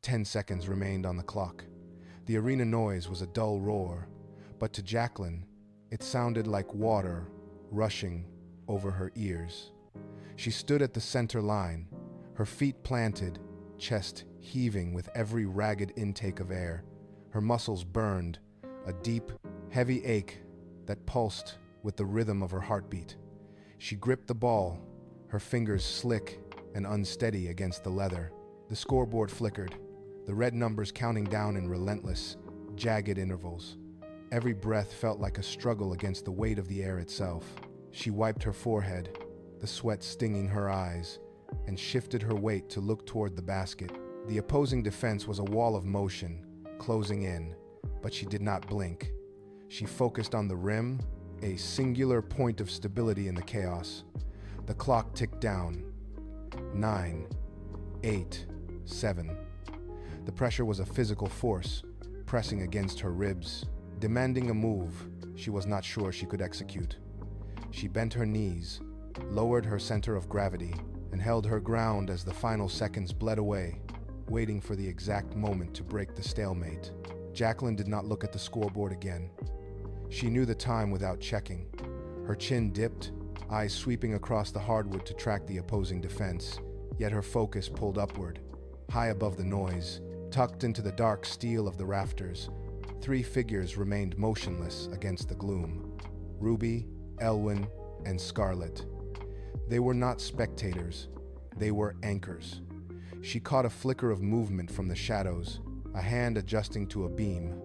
10 seconds remained on the clock. The arena noise was a dull roar, but to Jacqueline, it sounded like water rushing over her ears. She stood at the center line, her feet planted, chest heaving with every ragged intake of air. Her muscles burned, a deep, heavy ache that pulsed with the rhythm of her heartbeat. She gripped the ball, her fingers slick and unsteady against the leather. The scoreboard flickered, the red numbers counting down in relentless, jagged intervals. Every breath felt like a struggle against the weight of the air itself. She wiped her forehead, the sweat stinging her eyes, and shifted her weight to look toward the basket. The opposing defense was a wall of motion, closing in, but she did not blink. She focused on the rim, a singular point of stability in the chaos. The clock ticked down. 9, 8, 7. The pressure was a physical force, pressing against her ribs, demanding a move she was not sure she could execute. She bent her knees, lowered her center of gravity, and held her ground as the final seconds bled away, waiting for the exact moment to break the stalemate. Jacqueline did not look at the scoreboard again. She knew the time without checking. Her chin dipped, eyes sweeping across the hardwood to track the opposing defense, yet her focus pulled upward, high above the noise, tucked into the dark steel of the rafters. 3 figures remained motionless against the gloom: Ruby, Elwyn, and Scarlet. They were not spectators, they were anchors. She caught a flicker of movement from the shadows, a hand adjusting to a beam,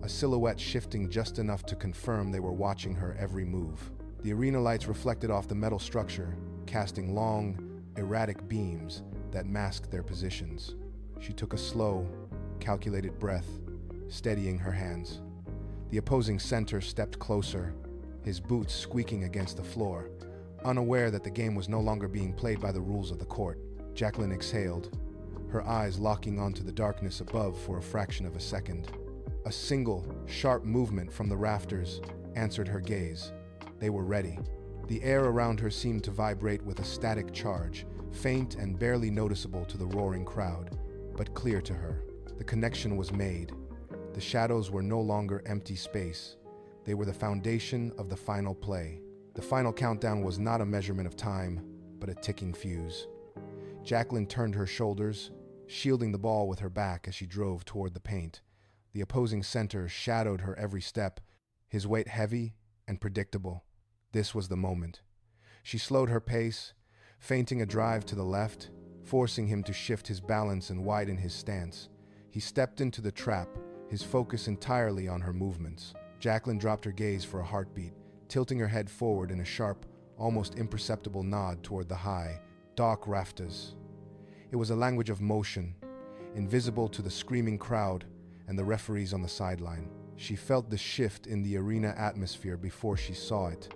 a silhouette shifting just enough to confirm they were watching her every move. The arena lights reflected off the metal structure, casting long, erratic beams that masked their positions. She took a slow, calculated breath, steadying her hands. The opposing center stepped closer, his boots squeaking against the floor, unaware that the game was no longer being played by the rules of the court. Jacqueline exhaled, her eyes locking onto the darkness above for a fraction of a second. A single, sharp movement from the rafters answered her gaze. They were ready. The air around her seemed to vibrate with a static charge, faint and barely noticeable to the roaring crowd, but clear to her. The connection was made. The shadows were no longer empty space. They were the foundation of the final play. The final countdown was not a measurement of time, but a ticking fuse. Jacqueline turned her shoulders, shielding the ball with her back as she drove toward the paint. The opposing center shadowed her every step, his weight heavy and predictable. This was the moment. She slowed her pace, feinting a drive to the left, forcing him to shift his balance and widen his stance. He stepped into the trap, his focus entirely on her movements. Jacqueline dropped her gaze for a heartbeat, tilting her head forward in a sharp, almost imperceptible nod toward the high, dark rafters. It was a language of motion, invisible to the screaming crowd and the referees on the sideline. She felt the shift in the arena atmosphere before she saw it.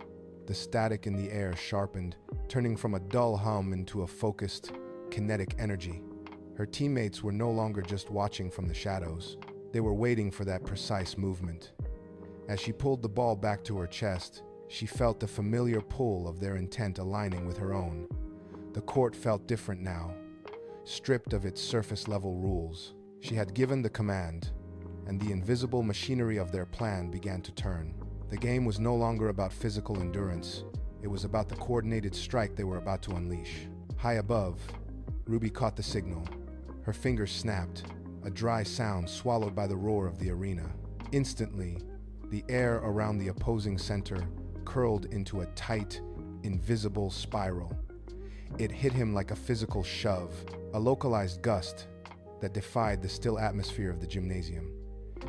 The static in the air sharpened, turning from a dull hum into a focused, kinetic energy. Her teammates were no longer just watching from the shadows. They were waiting for that precise movement. As she pulled the ball back to her chest, she felt the familiar pull of their intent aligning with her own. The court felt different now, stripped of its surface-level rules. She had given the command, and the invisible machinery of their plan began to turn. The game was no longer about physical endurance. It was about the coordinated strike they were about to unleash. High above, Ruby caught the signal. Her fingers snapped, a dry sound swallowed by the roar of the arena. Instantly, the air around the opposing center curled into a tight, invisible spiral. It hit him like a physical shove, a localized gust that defied the still atmosphere of the gymnasium.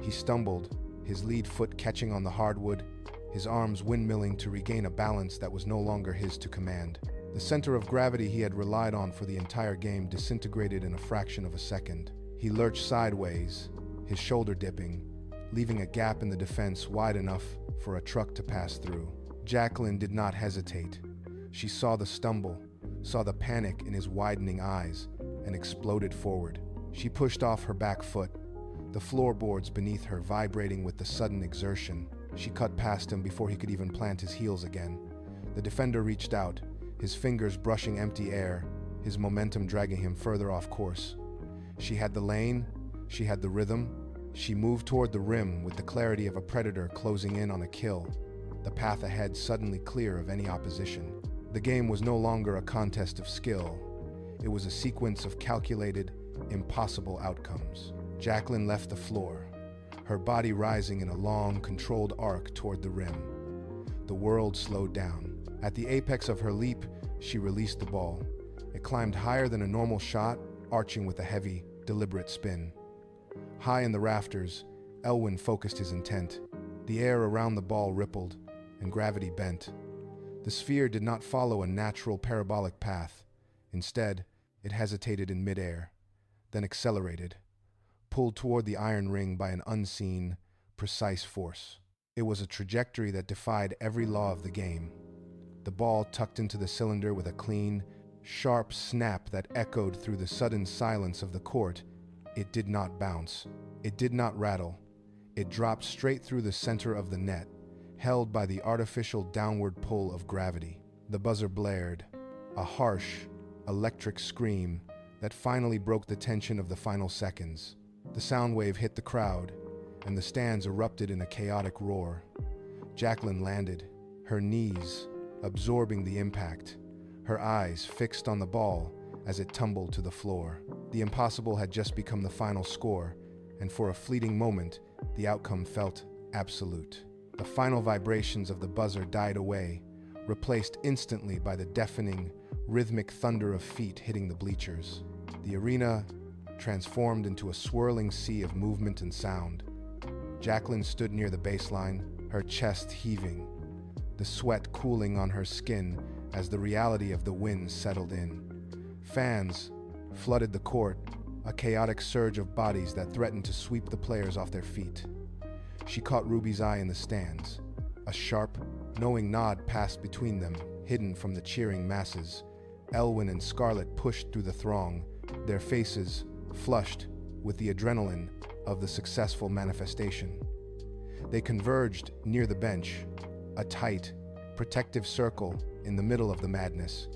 He stumbled, his lead foot catching on the hardwood, his arms windmilling to regain a balance that was no longer his to command. The center of gravity he had relied on for the entire game disintegrated in a fraction of a second. He lurched sideways, his shoulder dipping, leaving a gap in the defense wide enough for a truck to pass through. Jacqueline did not hesitate. She saw the stumble, saw the panic in his widening eyes, and exploded forward. She pushed off her back foot, the floorboards beneath her vibrating with the sudden exertion. She cut past him before he could even plant his heels again. The defender reached out, his fingers brushing empty air, his momentum dragging him further off course. She had the lane, She had the rhythm. She moved toward the rim with the clarity of a predator closing in on a kill, the path ahead suddenly clear of any opposition. The game was no longer a contest of skill. It was a sequence of calculated, impossible outcomes. Jacqueline left the floor, her body rising in a long, controlled arc toward the rim. The world slowed down. At the apex of her leap, she released the ball. It climbed higher than a normal shot, arching with a heavy, deliberate spin. High in the rafters, Elwyn focused his intent. The air around the ball rippled, and gravity bent. The sphere did not follow a natural parabolic path. Instead, it hesitated in midair, then accelerated, pulled toward the iron ring by an unseen, precise force. It was a trajectory that defied every law of the game. The ball tucked into the cylinder with a clean, sharp snap that echoed through the sudden silence of the court. It did not bounce. It did not rattle. It dropped straight through the center of the net, held by the artificial downward pull of gravity. The buzzer blared, a harsh, electric scream that finally broke the tension of the final seconds. The sound wave hit the crowd, and the stands erupted in a chaotic roar. Jacqueline landed, her knees absorbing the impact, her eyes fixed on the ball as it tumbled to the floor. The impossible had just become the final score, and for a fleeting moment, the outcome felt absolute. The final vibrations of the buzzer died away, replaced instantly by the deafening, rhythmic thunder of feet hitting the bleachers. The arena transformed into a swirling sea of movement and sound. Jacqueline stood near the baseline, her chest heaving, the sweat cooling on her skin as the reality of the win settled in. Fans flooded the court, a chaotic surge of bodies that threatened to sweep the players off their feet. She caught Ruby's eye in the stands. A sharp, knowing nod passed between them, hidden from the cheering masses. Elwyn and Scarlet pushed through the throng, their faces flushed with the adrenaline of the successful manifestation. They converged near the bench, a tight, protective circle in the middle of the madness.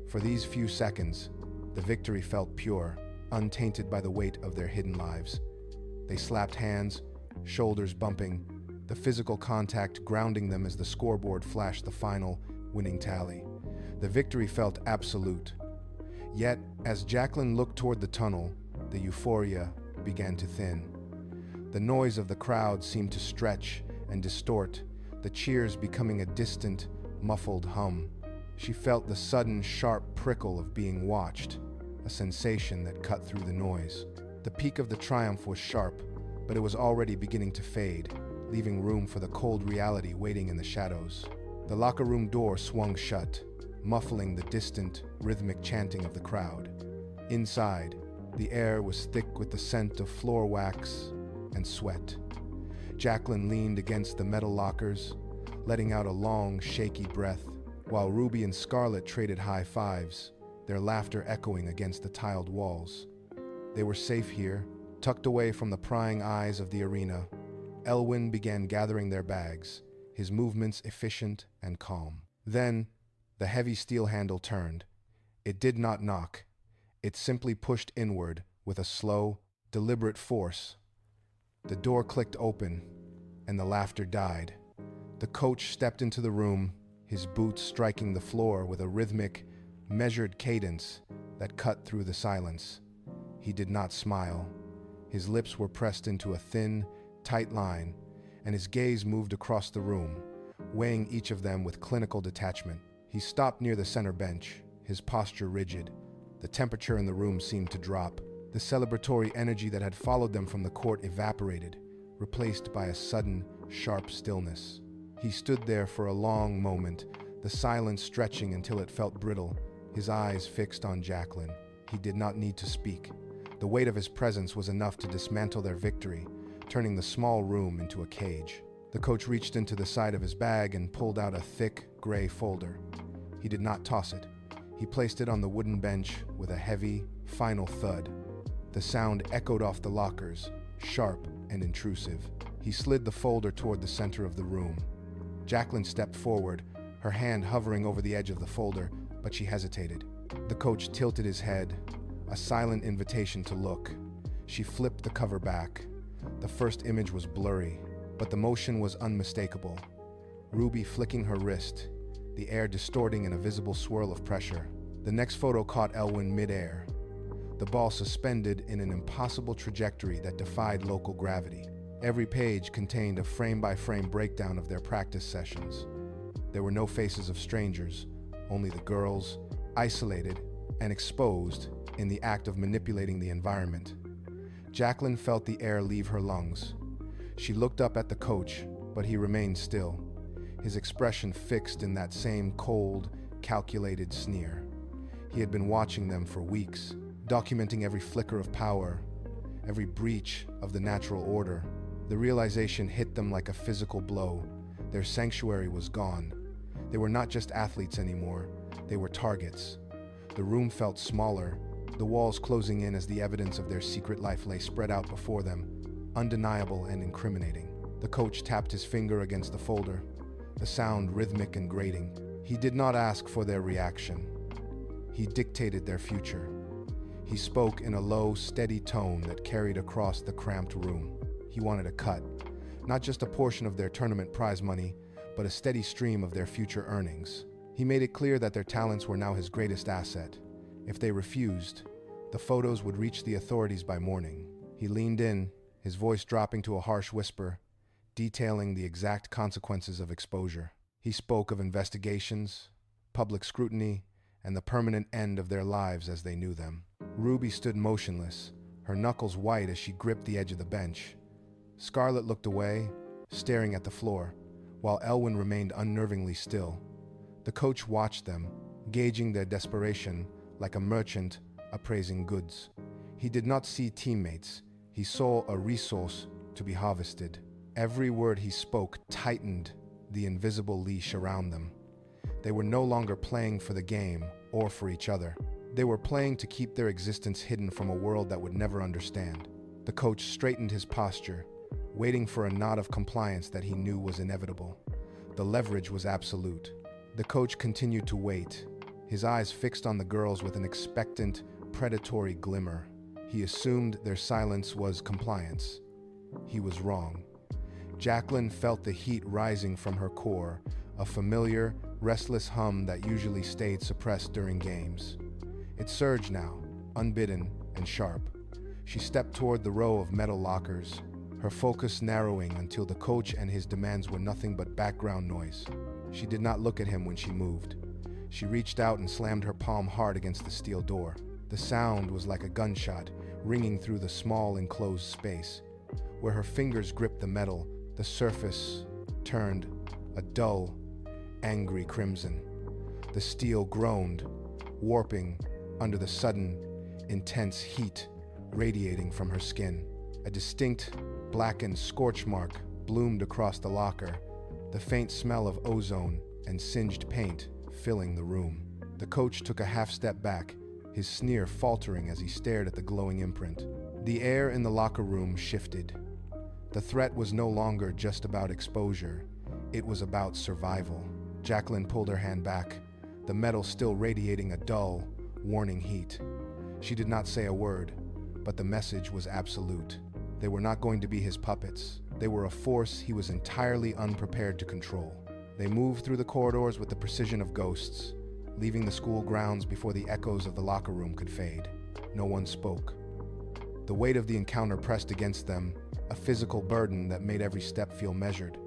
For these few seconds, the victory felt pure, untainted by the weight of their hidden lives. They slapped hands, shoulders bumping, the physical contact grounding them as the scoreboard flashed the final winning tally. The victory felt absolute. Yet, as Jacqueline looked toward the tunnel, the euphoria began to thin. The noise of the crowd seemed to stretch and distort, the cheers becoming a distant, muffled hum. She felt the sudden, sharp prickle of being watched, a sensation that cut through the noise. The peak of the triumph was sharp, but it was already beginning to fade, leaving room for the cold reality waiting in the shadows. The locker room door swung shut, muffling the distant, rhythmic chanting of the crowd. Inside, the air was thick with the scent of floor wax and sweat. Jacqueline leaned against the metal lockers, letting out a long, shaky breath, while Ruby and Scarlet traded high fives, their laughter echoing against the tiled walls. They were safe here, tucked away from the prying eyes of the arena. Elwyn began gathering their bags, his movements efficient and calm. Then, the heavy steel handle turned. It did not knock. It simply pushed inward with a slow, deliberate force. The door clicked open, and the laughter died. The coach stepped into the room, his boots striking the floor with a rhythmic, measured cadence that cut through the silence. He did not smile. His lips were pressed into a thin, tight line, and his gaze moved across the room, weighing each of them with clinical detachment. He stopped near the center bench, his posture rigid. The temperature in the room seemed to drop. The celebratory energy that had followed them from the court evaporated, replaced by a sudden, sharp stillness. He stood there for a long moment, the silence stretching until it felt brittle, his eyes fixed on Jacqueline. He did not need to speak. The weight of his presence was enough to dismantle their victory, turning the small room into a cage. The coach reached into the side of his bag and pulled out a thick, gray folder. He did not toss it. He placed it on the wooden bench with a heavy, final thud. The sound echoed off the lockers, sharp and intrusive. He slid the folder toward the center of the room. Jacqueline stepped forward, her hand hovering over the edge of the folder, but she hesitated. The coach tilted his head, a silent invitation to look. She flipped the cover back. The first image was blurry, but the motion was unmistakable. Ruby flicking her wrist, the air distorting in a visible swirl of pressure. The next photo caught Elwyn mid-air, the ball suspended in an impossible trajectory that defied local gravity. Every page contained a frame-by-frame breakdown of their practice sessions. There were no faces of strangers, only the girls, isolated and exposed in the act of manipulating the environment. Jacqueline felt the air leave her lungs. She looked up at the coach, but he remained still, his expression fixed in that same cold, calculated sneer. He had been watching them for weeks, documenting every flicker of power, every breach of the natural order. The realization hit them like a physical blow. Their sanctuary was gone. They were not just athletes anymore, they were targets. The room felt smaller, the walls closing in as the evidence of their secret life lay spread out before them, undeniable and incriminating. The coach tapped his finger against the folder, the sound rhythmic and grating. He did not ask for their reaction. He dictated their future. He spoke in a low, steady tone that carried across the cramped room. He wanted a cut, not just a portion of their tournament prize money, but a steady stream of their future earnings. He made it clear that their talents were now his greatest asset. If they refused, the photos would reach the authorities by morning. He leaned in, his voice dropping to a harsh whisper, detailing the exact consequences of exposure. He spoke of investigations, public scrutiny, and the permanent end of their lives as they knew them. Ruby stood motionless, her knuckles white as she gripped the edge of the bench. Scarlett looked away, staring at the floor, while Elwyn remained unnervingly still. The coach watched them, gauging their desperation like a merchant appraising goods. He did not see teammates, he saw a resource to be harvested. Every word he spoke tightened the invisible leash around them. They were no longer playing for the game or for each other. They were playing to keep their existence hidden from a world that would never understand. The coach straightened his posture, waiting for a nod of compliance that he knew was inevitable. The leverage was absolute. The coach continued to wait, his eyes fixed on the girls with an expectant, predatory glimmer. He assumed their silence was compliance. He was wrong. Jacqueline felt the heat rising from her core, a familiar, restless hum that usually stayed suppressed during games. It surged now, unbidden and sharp. She stepped toward the row of metal lockers, her focus narrowing until the coach and his demands were nothing but background noise. She did not look at him when she moved. She reached out and slammed her palm hard against the steel door. The sound was like a gunshot, ringing through the small enclosed space. Where her fingers gripped the metal, the surface turned a dull, angry crimson. The steel groaned, warping under the sudden, intense heat radiating from her skin. A distinct, blackened scorch mark bloomed across the locker, the faint smell of ozone and singed paint filling the room. The coach took a half step back, his sneer faltering as he stared at the glowing imprint. The air in the locker room shifted. The threat was no longer just about exposure, it was about survival. Jacqueline pulled her hand back, the metal still radiating a dull, warning heat. She did not say a word, but the message was absolute. They were not going to be his puppets. They were a force he was entirely unprepared to control. They moved through the corridors with the precision of ghosts, leaving the school grounds before the echoes of the locker room could fade. No one spoke. The weight of the encounter pressed against them, a physical burden that made every step feel measured.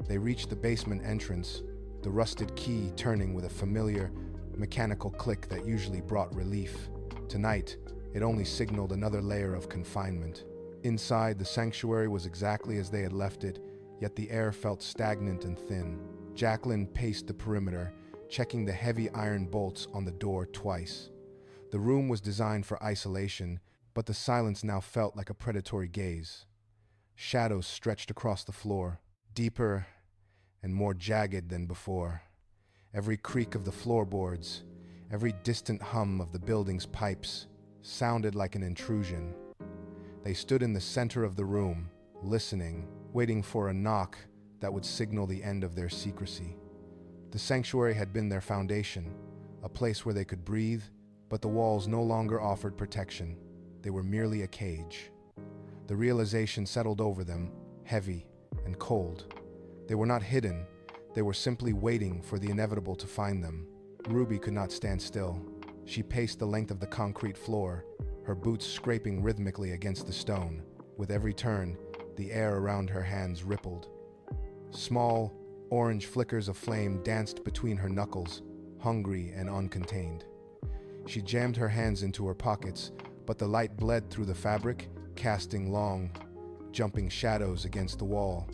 They reached the basement entrance, the rusted key turning with a familiar, mechanical click that usually brought relief. Tonight, it only signaled another layer of confinement. Inside, the sanctuary was exactly as they had left it, yet the air felt stagnant and thin. Jacqueline paced the perimeter, checking the heavy iron bolts on the door twice. The room was designed for isolation, but the silence now felt like a predatory gaze. Shadows stretched across the floor, deeper and more jagged than before. Every creak of the floorboards, every distant hum of the building's pipes sounded like an intrusion. They stood in the center of the room, listening, waiting for a knock that would signal the end of their secrecy. The sanctuary had been their foundation, a place where they could breathe, but the walls no longer offered protection. They were merely a cage. The realization settled over them, heavy and cold. They were not hidden, they were simply waiting for the inevitable to find them. Ruby could not stand still. She paced the length of the concrete floor, her boots scraping rhythmically against the stone. With every turn, the air around her hands rippled. Small, orange flickers of flame danced between her knuckles, hungry and uncontained. She jammed her hands into her pockets, but the light bled through the fabric, casting long, jumping shadows against the wall.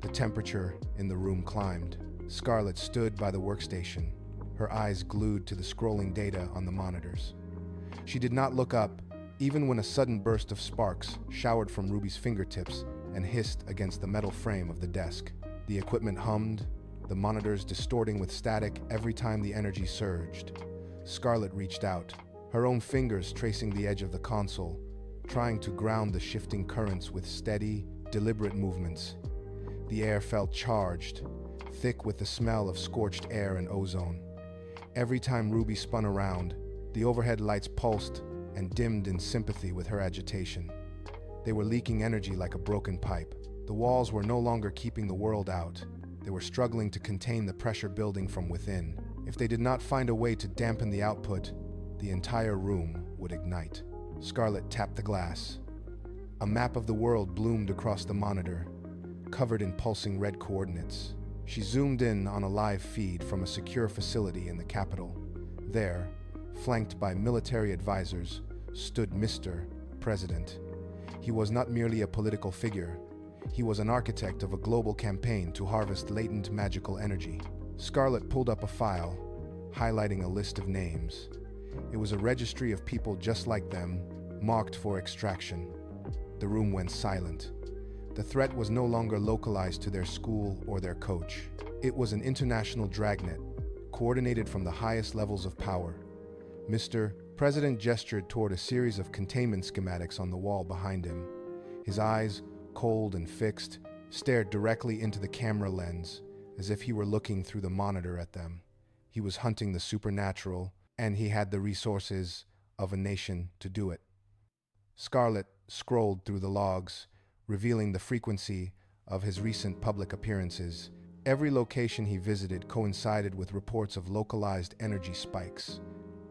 The temperature in the room climbed. Scarlett stood by the workstation, her eyes glued to the scrolling data on the monitors. She did not look up, even when a sudden burst of sparks showered from Ruby's fingertips and hissed against the metal frame of the desk. The equipment hummed, the monitors distorting with static every time the energy surged. Scarlett reached out, her own fingers tracing the edge of the console, trying to ground the shifting currents with steady, deliberate movements. The air felt charged, thick with the smell of scorched air and ozone. Every time Ruby spun around, the overhead lights pulsed and dimmed in sympathy with her agitation. They were leaking energy like a broken pipe. The walls were no longer keeping the world out. They were struggling to contain the pressure building from within. If they did not find a way to dampen the output, the entire room would ignite. Scarlett tapped the glass. A map of the world bloomed across the monitor, covered in pulsing red coordinates. She zoomed in on a live feed from a secure facility in the capital. There, flanked by military advisors, stood Mr. President. He was not merely a political figure. He was an architect of a global campaign to harvest latent magical energy. Scarlett pulled up a file, highlighting a list of names. It was a registry of people just like them, marked for extraction. The room went silent. The threat was no longer localized to their school or their coach. It was an international dragnet, coordinated from the highest levels of power. Mr. President gestured toward a series of containment schematics on the wall behind him. His eyes, cold and fixed, stared directly into the camera lens, as if he were looking through the monitor at them. He was hunting the supernatural, and he had the resources of a nation to do it. Scarlett scrolled through the logs, revealing the frequency of his recent public appearances. Every location he visited coincided with reports of localized energy spikes.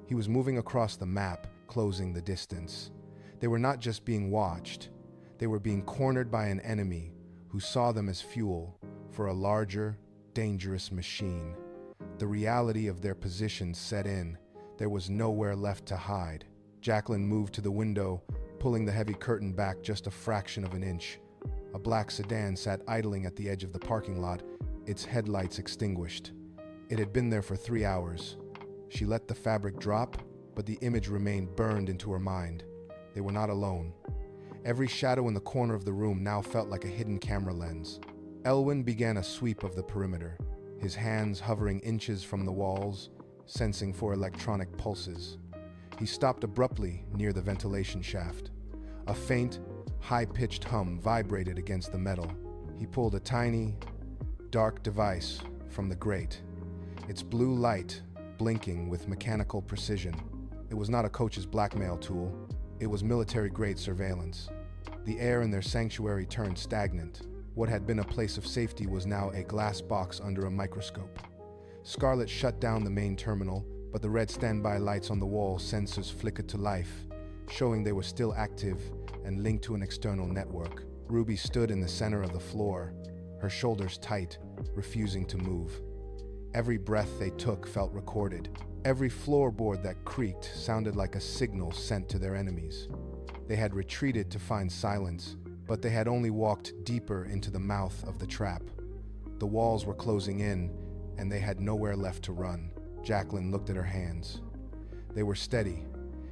He was moving across the map, closing the distance. They were not just being watched, they were being cornered by an enemy who saw them as fuel for a larger, dangerous machine. The reality of their position set in. There was nowhere left to hide. Jacqueline moved to the window, pulling the heavy curtain back just a fraction of an inch. A black sedan sat idling at the edge of the parking lot, its headlights extinguished. It had been there for 3 hours. She let the fabric drop, but the image remained burned into her mind. They were not alone. Every shadow in the corner of the room now felt like a hidden camera lens. Elwyn began a sweep of the perimeter, his hands hovering inches from the walls, sensing for electronic pulses. He stopped abruptly near the ventilation shaft. A faint, high-pitched hum vibrated against the metal. He pulled a tiny, dark device from the grate, its blue light blinking with mechanical precision. It was not a coach's blackmail tool. It was military-grade surveillance. The air in their sanctuary turned stagnant. What had been a place of safety was now a glass box under a microscope. Scarlett shut down the main terminal, but the red standby lights on the wall sensors flickered to life, showing they were still active and linked to an external network. Ruby stood in the center of the floor, her shoulders tight, refusing to move. Every breath they took felt recorded. Every floorboard that creaked sounded like a signal sent to their enemies. They had retreated to find silence, but they had only walked deeper into the mouth of the trap. The walls were closing in, and they had nowhere left to run. Jacqueline looked at her hands. They were steady,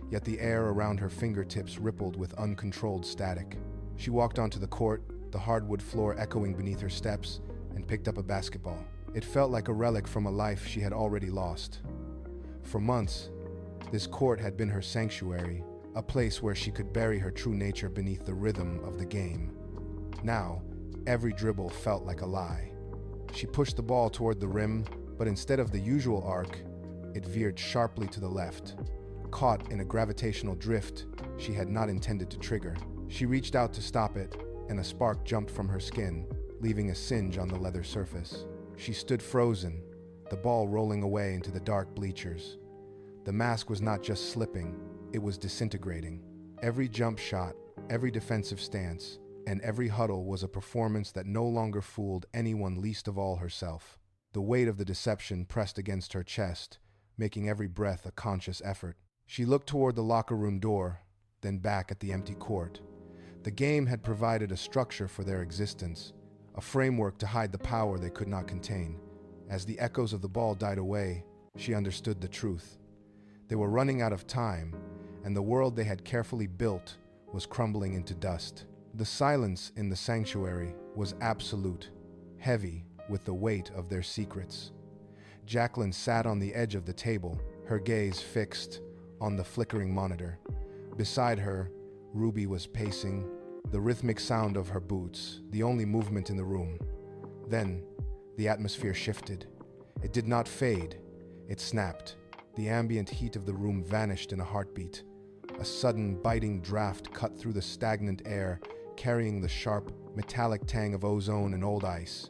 yet the air around her fingertips rippled with uncontrolled static. She walked onto the court, the hardwood floor echoing beneath her steps, and picked up a basketball. It felt like a relic from a life she had already lost. For months, this court had been her sanctuary, a place where she could bury her true nature beneath the rhythm of the game. Now, every dribble felt like a lie. She pushed the ball toward the rim, but instead of the usual arc, it veered sharply to the left. caught in a gravitational drift she had not intended to trigger. She reached out to stop it, and a spark jumped from her skin, leaving a singe on the leather surface. She stood frozen, the ball rolling away into the dark bleachers. The mask was not just slipping, it was disintegrating. Every jump shot, every defensive stance, and every huddle was a performance that no longer fooled anyone, least of all herself. The weight of the deception pressed against her chest, making every breath a conscious effort. She looked toward the locker room door, then back at the empty court. The game had provided a structure for their existence, a framework to hide the power they could not contain. As the echoes of the ball died away, she understood the truth. They were running out of time, and the world they had carefully built was crumbling into dust. The silence in the sanctuary was absolute, heavy with the weight of their secrets. Jacqueline sat on the edge of the table, her gaze fixed on the flickering monitor. Beside her, Ruby was pacing, the rhythmic sound of her boots, the only movement in the room. Then, the atmosphere shifted. It did not fade, it snapped. The ambient heat of the room vanished in a heartbeat. A sudden, biting draft cut through the stagnant air, carrying the sharp, metallic tang of ozone and old ice.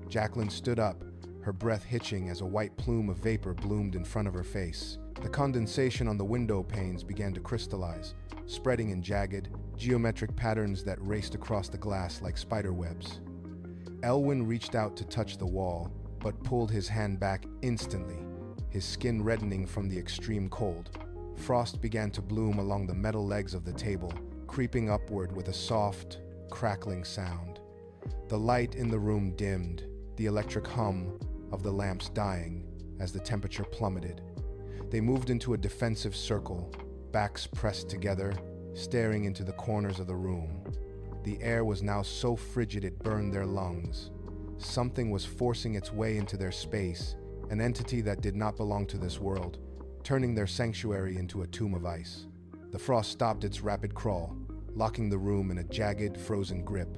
Jacqueline stood up, her breath hitching as a white plume of vapor bloomed in front of her face. The condensation on the window panes began to crystallize, spreading in jagged, geometric patterns that raced across the glass like spider webs. Elwyn reached out to touch the wall, but pulled his hand back instantly, his skin reddening from the extreme cold. Frost began to bloom along the metal legs of the table, creeping upward with a soft, crackling sound. The light in the room dimmed, the electric hum of the lamps dying as the temperature plummeted. They moved into a defensive circle, backs pressed together, staring into the corners of the room. The air was now so frigid it burned their lungs. Something was forcing its way into their space, an entity that did not belong to this world, turning their sanctuary into a tomb of ice. The frost stopped its rapid crawl, locking the room in a jagged, frozen grip.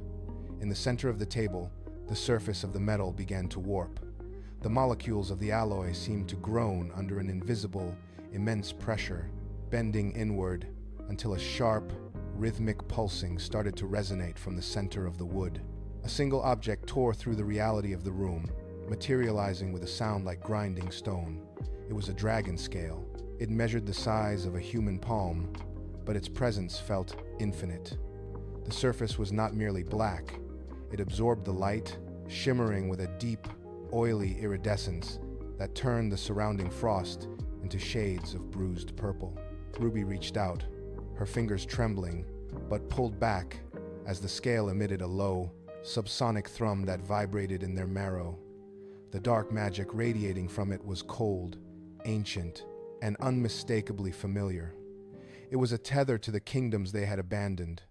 In the center of the table, the surface of the metal began to warp. The molecules of the alloy seemed to groan under an invisible, immense pressure, bending inward until a sharp, rhythmic pulsing started to resonate from the center of the wood. A single object tore through the reality of the room, materializing with a sound like grinding stone. It was a dragon scale. It measured the size of a human palm, but its presence felt infinite. The surface was not merely black. It absorbed the light, shimmering with a deep, oily iridescence that turned the surrounding frost into shades of bruised purple. Ruby reached out, her fingers trembling, but pulled back as the scale emitted a low, subsonic thrum that vibrated in their marrow. The dark magic radiating from it was cold, ancient, and unmistakably familiar. It was a tether to the kingdoms they had abandoned,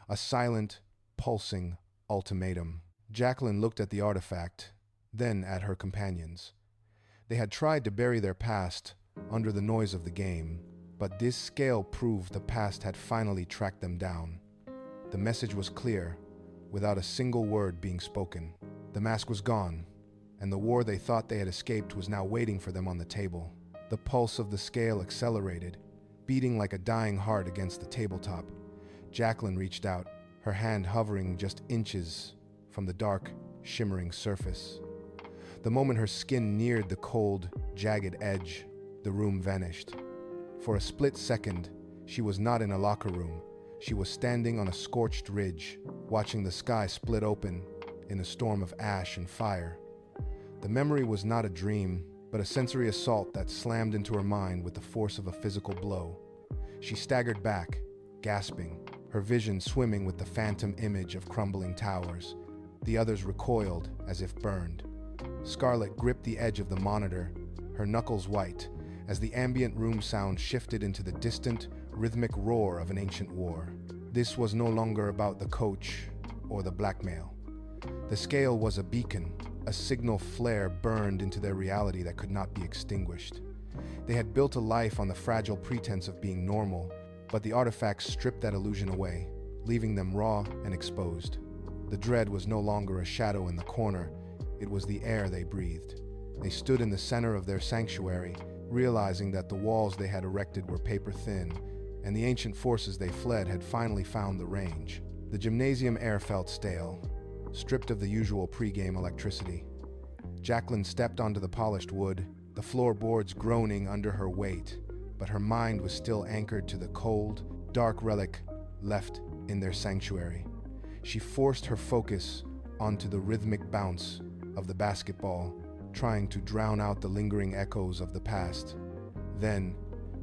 a silent, pulsing ultimatum. Jacqueline looked at the artifact, then at her companions. They had tried to bury their past under the noise of the game, but this scale proved the past had finally tracked them down. The message was clear, without a single word being spoken. The mask was gone, and the war they thought they had escaped was now waiting for them on the table. The pulse of the scale accelerated, beating like a dying heart against the tabletop. Jacqueline reached out, her hand hovering just inches from the dark, shimmering surface. The moment her skin neared the cold, jagged edge, the room vanished. For a split second, she was not in a locker room. She was standing on a scorched ridge, watching the sky split open in a storm of ash and fire. The memory was not a dream, but a sensory assault that slammed into her mind with the force of a physical blow. She staggered back, gasping, her vision swimming with the phantom image of crumbling towers. The others recoiled as if burned. Scarlet gripped the edge of the monitor, her knuckles white, as the ambient room sound shifted into the distant, rhythmic roar of an ancient war. This was no longer about the coach or the blackmail. The scale was a beacon, a signal flare burned into their reality that could not be extinguished. They had built a life on the fragile pretense of being normal, but the artifacts stripped that illusion away, leaving them raw and exposed. The dread was no longer a shadow in the corner, it was the air they breathed. They stood in the center of their sanctuary, realizing that the walls they had erected were paper thin, and the ancient forces they fled had finally found the range. The gymnasium air felt stale, stripped of the usual pre-game electricity. Jacqueline stepped onto the polished wood, the floorboards groaning under her weight, but her mind was still anchored to the cold, dark relic left in their sanctuary. She forced her focus onto the rhythmic bounce of the basketball, trying to drown out the lingering echoes of the past. Then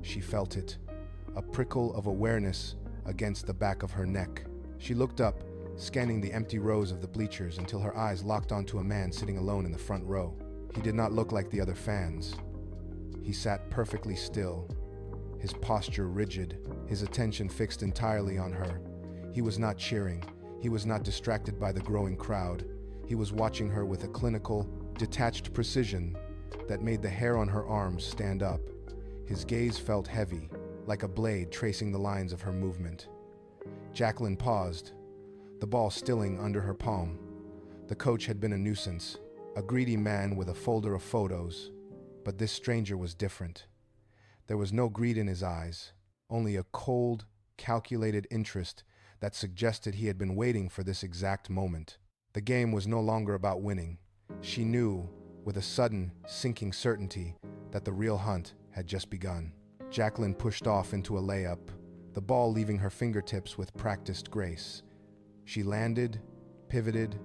she felt it, a prickle of awareness against the back of her neck. She looked up, scanning the empty rows of the bleachers until her eyes locked onto a man sitting alone in the front row. He did not look like the other fans. He sat perfectly still, his posture rigid, his attention fixed entirely on her. He was not cheering. He was not distracted by the growing crowd. He was watching her with a clinical, detached precision that made the hair on her arms stand up. His gaze felt heavy, like a blade tracing the lines of her movement. Jacqueline paused, the ball stilling under her palm. The coach had been a nuisance, a greedy man with a folder of photos, but this stranger was different. There was no greed in his eyes, only a cold, calculated interest that suggested he had been waiting for this exact moment. The game was no longer about winning. She knew, with a sudden, sinking certainty, that the real hunt had just begun. Jacqueline pushed off into a layup, the ball leaving her fingertips with practiced grace. She landed, pivoted,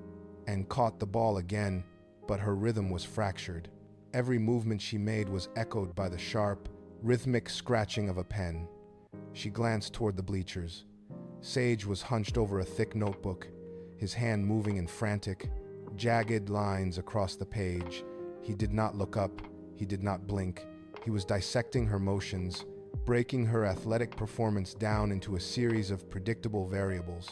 and caught the ball again, but her rhythm was fractured. Every movement she made was echoed by the sharp, rhythmic scratching of a pen. She glanced toward the bleachers. Sage was hunched over a thick notebook, his hand moving in frantic, jagged lines across the page. He did not look up, he did not blink. He was dissecting her motions, breaking her athletic performance down into a series of predictable variables.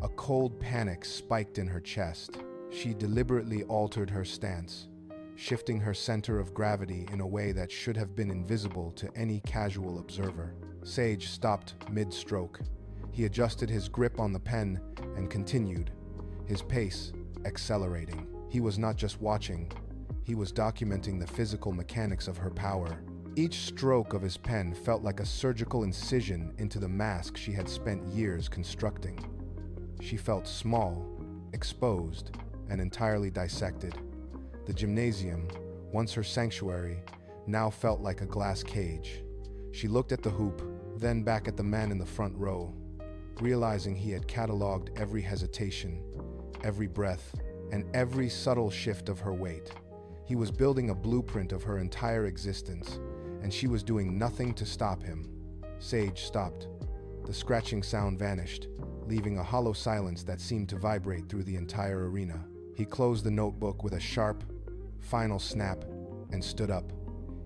A cold panic spiked in her chest. She deliberately altered her stance, shifting her center of gravity in a way that should have been invisible to any casual observer. Sage stopped mid-stroke. He adjusted his grip on the pen and continued, his pace accelerating. He was not just watching, he was documenting the physical mechanics of her power. Each stroke of his pen felt like a surgical incision into the mask she had spent years constructing. She felt small, exposed, and entirely dissected. The gymnasium, once her sanctuary, now felt like a glass cage. She looked at the hoop, then back at the man in the front row, realizing he had cataloged every hesitation, every breath, and every subtle shift of her weight. He was building a blueprint of her entire existence, and she was doing nothing to stop him. Sage stopped. The scratching sound vanished, leaving a hollow silence that seemed to vibrate through the entire arena. He closed the notebook with a sharp, final snap and stood up.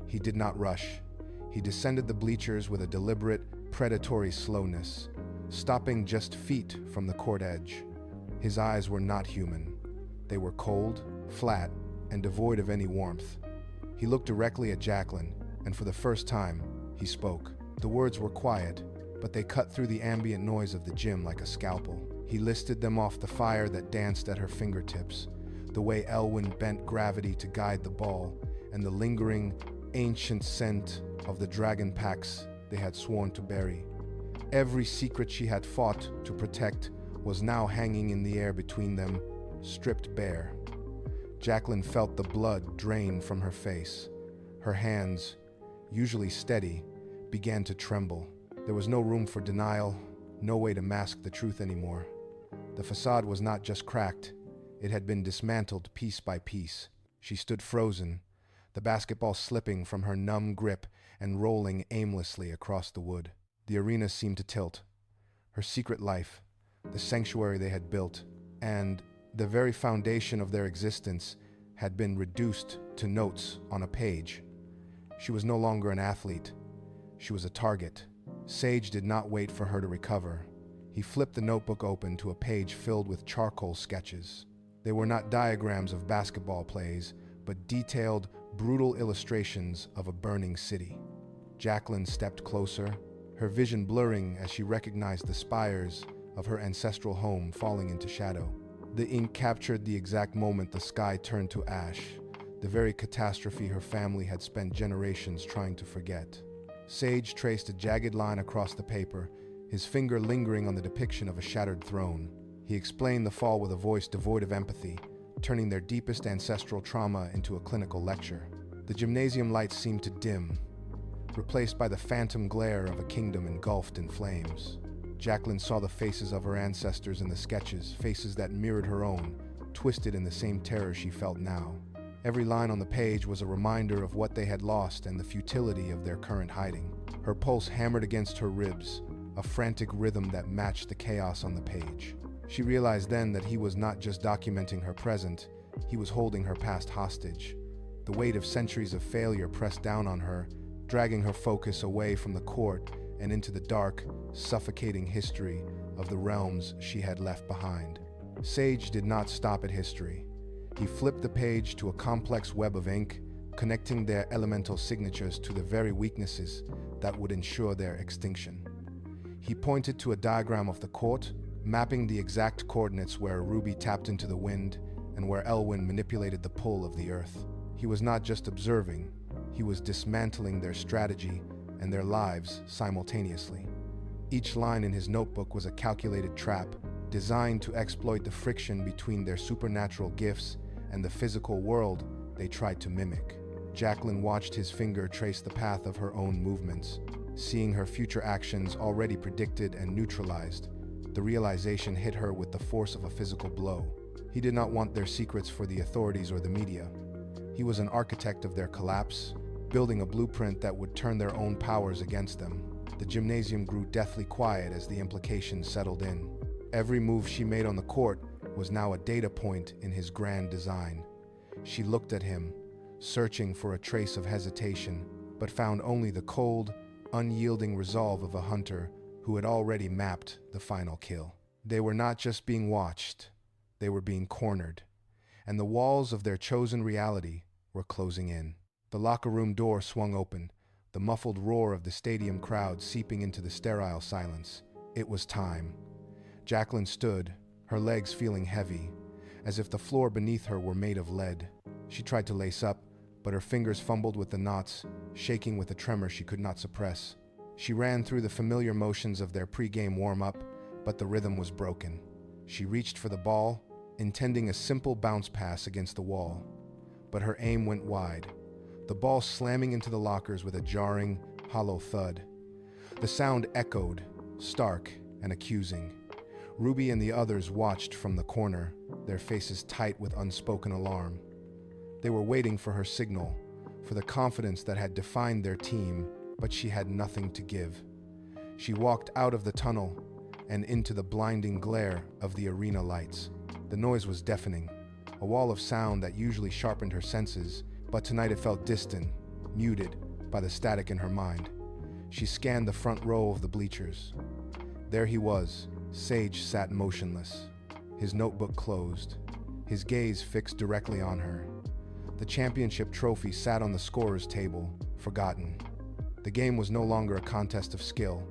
He did not rush. He descended the bleachers with a deliberate, predatory slowness, stopping just feet from the court edge. His eyes were not human. They were cold, flat, and devoid of any warmth. He looked directly at Jacqueline, and for the first time, he spoke. The words were quiet, but they cut through the ambient noise of the gym like a scalpel. He listed them off: the fire that danced at her fingertips, the way Elwyn bent gravity to guide the ball, and the lingering, ancient scent of the dragon packs they had sworn to bury. Every secret she had fought to protect was now hanging in the air between them, stripped bare. Jacqueline felt the blood drain from her face. Her hands, usually steady, began to tremble. There was no room for denial, no way to mask the truth anymore. The facade was not just cracked, it had been dismantled piece by piece. She stood frozen, the basketball slipping from her numb grip and rolling aimlessly across the wood. The arena seemed to tilt. Her secret life, the sanctuary they had built, and the very foundation of their existence had been reduced to notes on a page. She was no longer an athlete. She was a target. Sage did not wait for her to recover. He flipped the notebook open to a page filled with charcoal sketches. They were not diagrams of basketball plays, but detailed, brutal illustrations of a burning city. Jacqueline stepped closer, her vision blurring as she recognized the spires of her ancestral home falling into shadow. The ink captured the exact moment the sky turned to ash, the very catastrophe her family had spent generations trying to forget. Sage traced a jagged line across the paper, his finger lingering on the depiction of a shattered throne. He explained the fall with a voice devoid of empathy, turning their deepest ancestral trauma into a clinical lecture. The gymnasium lights seemed to dim, replaced by the phantom glare of a kingdom engulfed in flames. Jacqueline saw the faces of her ancestors in the sketches, faces that mirrored her own, twisted in the same terror she felt now. Every line on the page was a reminder of what they had lost and the futility of their current hiding. Her pulse hammered against her ribs, a frantic rhythm that matched the chaos on the page. She realized then that he was not just documenting her present, he was holding her past hostage. The weight of centuries of failure pressed down on her, dragging her focus away from the court and into the dark, suffocating history of the realms she had left behind. Sage did not stop at history. He flipped the page to a complex web of ink, connecting their elemental signatures to the very weaknesses that would ensure their extinction. He pointed to a diagram of the court, mapping the exact coordinates where Ruby tapped into the wind and where Elwyn manipulated the pull of the earth. He was not just observing, he was dismantling their strategy and their lives simultaneously. Each line in his notebook was a calculated trap, designed to exploit the friction between their supernatural gifts and the physical world they tried to mimic. Jacqueline watched his finger trace the path of her own movements, seeing her future actions already predicted and neutralized. The realization hit her with the force of a physical blow. He did not want their secrets for the authorities or the media. He was an architect of their collapse, building a blueprint that would turn their own powers against them. The gymnasium grew deathly quiet as the implications settled in. Every move she made on the court was now a data point in his grand design. She looked at him, searching for a trace of hesitation, but found only the cold, unyielding resolve of a hunter who had already mapped the final kill. They were not just being watched, they were being cornered, and the walls of their chosen reality were closing in. The locker room door swung open, the muffled roar of the stadium crowd seeping into the sterile silence. It was time. Jacqueline stood, her legs feeling heavy, as if the floor beneath her were made of lead. She tried to lace up, but her fingers fumbled with the knots, shaking with a tremor she could not suppress. She ran through the familiar motions of their pre-game warm-up, but the rhythm was broken. She reached for the ball, intending a simple bounce pass against the wall. But her aim went wide, the ball slamming into the lockers with a jarring, hollow thud. The sound echoed, stark and accusing. Ruby and the others watched from the corner, their faces tight with unspoken alarm. They were waiting for her signal, for the confidence that had defined their team, but she had nothing to give. She walked out of the tunnel and into the blinding glare of the arena lights. The noise was deafening, a wall of sound that usually sharpened her senses, but tonight it felt distant, muted by the static in her mind. She scanned the front row of the bleachers. There he was. Sage sat motionless, his notebook closed, his gaze fixed directly on her. The championship trophy sat on the scorer's table, forgotten. The game was no longer a contest of skill.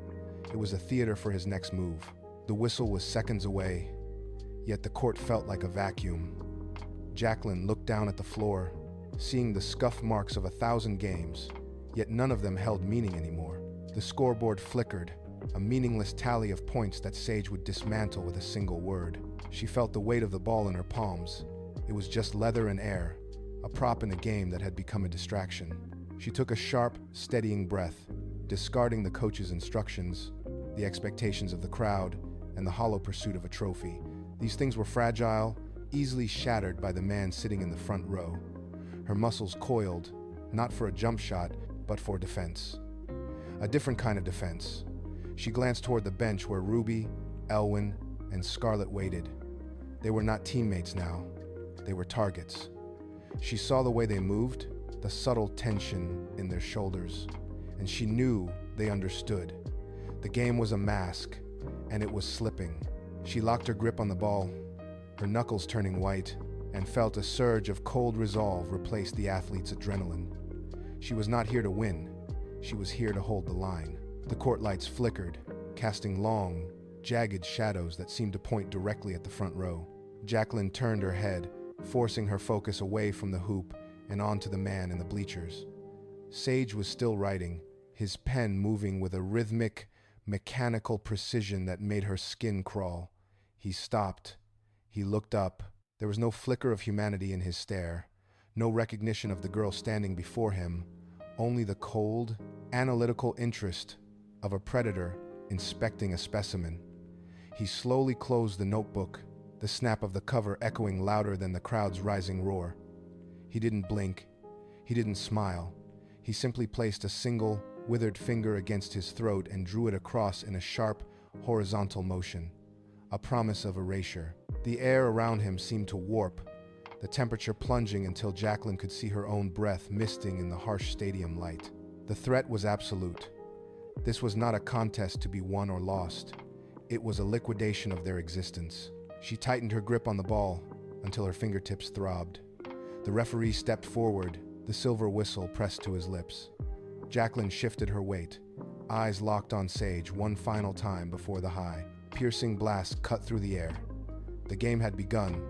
It was a theater for his next move. The whistle was seconds away, yet the court felt like a vacuum. Jacqueline looked down at the floor, seeing the scuff marks of 1,000 games, yet none of them held meaning anymore. The scoreboard flickered, a meaningless tally of points that Sage would dismantle with a single word. She felt the weight of the ball in her palms. It was just leather and air, a prop in a game that had become a distraction. She took a sharp, steadying breath, discarding the coach's instructions, the expectations of the crowd, and the hollow pursuit of a trophy. These things were fragile, easily shattered by the man sitting in the front row. Her muscles coiled, not for a jump shot, but for defense. A different kind of defense. She glanced toward the bench where Ruby, Elwyn, and Scarlet waited. They were not teammates now. They were targets. She saw the way they moved, the subtle tension in their shoulders, and she knew they understood. The game was a mask, and it was slipping. She locked her grip on the ball, her knuckles turning white, and felt a surge of cold resolve replace the athlete's adrenaline. She was not here to win. She was here to hold the line. The court lights flickered, casting long, jagged shadows that seemed to point directly at the front row. Jacqueline turned her head, forcing her focus away from the hoop and on to the man in the bleachers. Sage was still writing, his pen moving with a rhythmic, mechanical precision that made her skin crawl. He stopped. He looked up. There was no flicker of humanity in his stare, no recognition of the girl standing before him, only the cold, analytical interest of a predator inspecting a specimen. He slowly closed the notebook, the snap of the cover echoing louder than the crowd's rising roar. He didn't blink. He didn't smile. He simply placed a single, withered finger against his throat and drew it across in a sharp, horizontal motion, a promise of erasure. The air around him seemed to warp, the temperature plunging until Jacqueline could see her own breath misting in the harsh stadium light. The threat was absolute. This was not a contest to be won or lost. It was a liquidation of their existence. She tightened her grip on the ball until her fingertips throbbed. The referee stepped forward, the silver whistle pressed to his lips. Jacqueline shifted her weight, eyes locked on Sage one final time before the high, piercing blast cut through the air. The game had begun,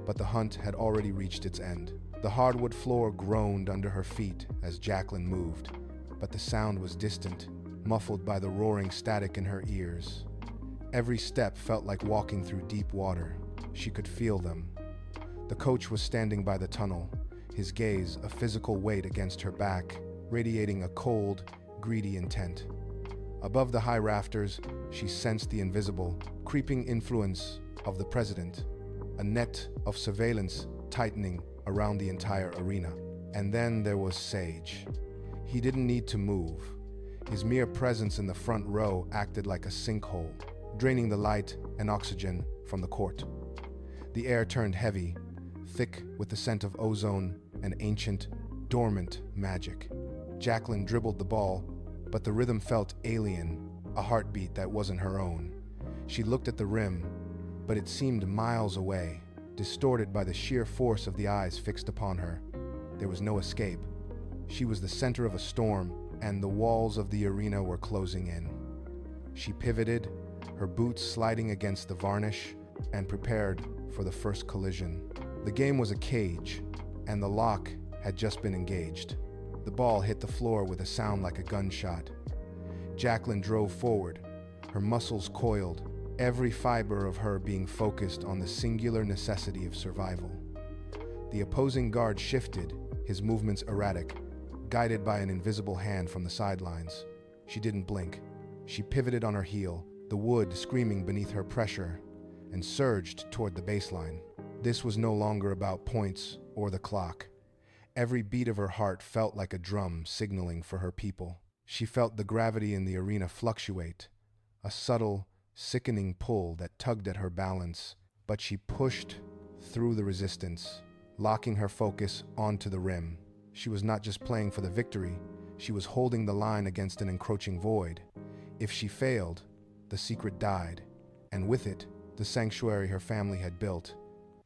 but the hunt had already reached its end. The hardwood floor groaned under her feet as Jacqueline moved, but the sound was distant, muffled by the roaring static in her ears. Every step felt like walking through deep water. She could feel them. The coach was standing by the tunnel, his gaze a physical weight against her back, radiating a cold, greedy intent. Above the high rafters, she sensed the invisible, creeping influence of the president, a net of surveillance tightening around the entire arena. And then there was Sage. He didn't need to move. His mere presence in the front row acted like a sinkhole, draining the light and oxygen from the court. The air turned heavy, thick with the scent of ozone and ancient, dormant magic. Jacqueline dribbled the ball, but the rhythm felt alien, a heartbeat that wasn't her own. She looked at the rim, but it seemed miles away, distorted by the sheer force of the eyes fixed upon her. There was no escape. She was the center of a storm, and the walls of the arena were closing in. She pivoted, her boots sliding against the varnish, and prepared for the first collision. The game was a cage, and the lock had just been engaged. The ball hit the floor with a sound like a gunshot. Jacqueline drove forward, her muscles coiled, every fiber of her being focused on the singular necessity of survival. The opposing guard shifted, his movements erratic, guided by an invisible hand from the sidelines. She didn't blink. She pivoted on her heel, the wood screaming beneath her pressure, and surged toward the baseline. This was no longer about points or the clock. Every beat of her heart felt like a drum signaling for her people. She felt the gravity in the arena fluctuate, a subtle, sickening pull that tugged at her balance, but she pushed through the resistance, locking her focus onto the rim. She was not just playing for the victory, she was holding the line against an encroaching void. If she failed, the secret died, and with it, the sanctuary her family had built.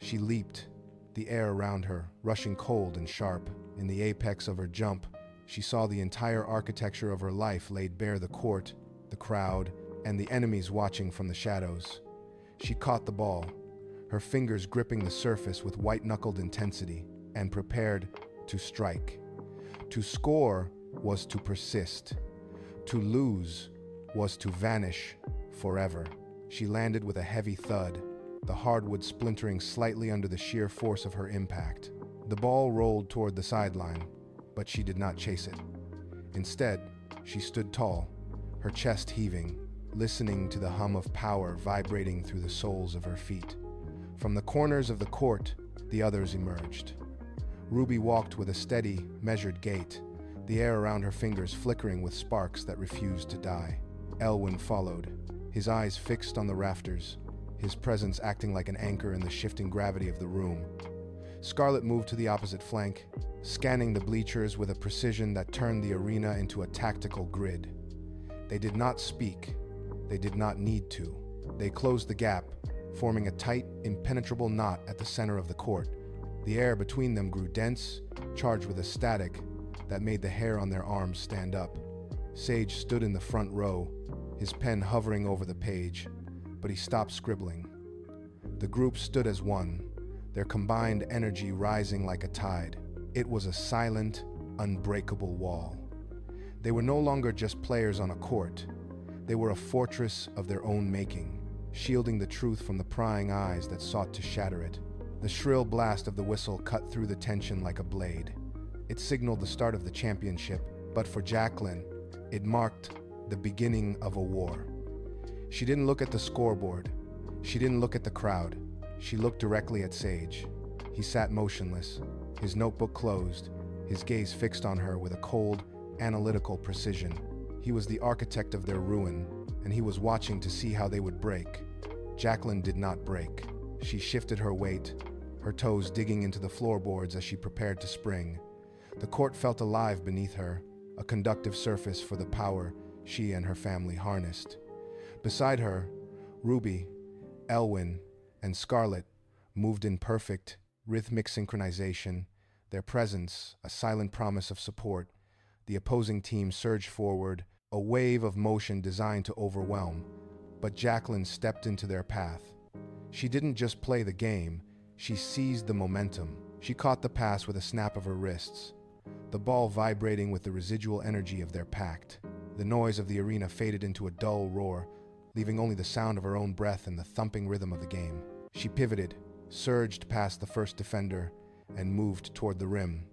She leaped, the air around her rushing cold and sharp. In the apex of her jump, she saw the entire architecture of her life laid bare: the court, the crowd, and the enemies watching from the shadows. She caught the ball, her fingers gripping the surface with white-knuckled intensity, and prepared to strike. To score was to persist. To lose was to vanish forever. She landed with a heavy thud, the hardwood splintering slightly under the sheer force of her impact. The ball rolled toward the sideline, but she did not chase it. Instead, she stood tall, her chest heaving, listening to the hum of power vibrating through the soles of her feet. From the corners of the court, the others emerged. Ruby walked with a steady, measured gait, the air around her fingers flickering with sparks that refused to die. Elwyn followed, his eyes fixed on the rafters, his presence acting like an anchor in the shifting gravity of the room. Scarlet moved to the opposite flank, scanning the bleachers with a precision that turned the arena into a tactical grid. They did not speak. They did not need to. They closed the gap, forming a tight, impenetrable knot at the center of the court. The air between them grew dense, charged with a static that made the hair on their arms stand up. Sage stood in the front row, his pen hovering over the page, but he stopped scribbling. The group stood as one, their combined energy rising like a tide. It was a silent, unbreakable wall. They were no longer just players on a court. They were a fortress of their own making, shielding the truth from the prying eyes that sought to shatter it. The shrill blast of the whistle cut through the tension like a blade. It signaled the start of the championship, but for Jacqueline, it marked the beginning of a war. She didn't look at the scoreboard. She didn't look at the crowd. She looked directly at Sage. He sat motionless, his notebook closed, his gaze fixed on her with a cold, analytical precision. He was the architect of their ruin, and he was watching to see how they would break. Jacqueline did not break. She shifted her weight, her toes digging into the floorboards as she prepared to spring. The court felt alive beneath her, a conductive surface for the power she and her family harnessed. Beside her, Ruby, Elwyn, and Scarlet moved in perfect, rhythmic synchronization, their presence a silent promise of support. The opposing team surged forward, a wave of motion designed to overwhelm, but Jacqueline stepped into their path. She didn't just play the game, she seized the momentum. She caught the pass with a snap of her wrists, the ball vibrating with the residual energy of their pact. The noise of the arena faded into a dull roar, leaving only the sound of her own breath and the thumping rhythm of the game. She pivoted, surged past the first defender, and moved toward the rim.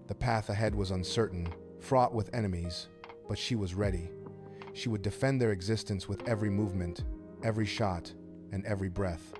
The path ahead was uncertain, fraught with enemies, but she was ready. She would defend their existence with every movement, every shot, and every breath.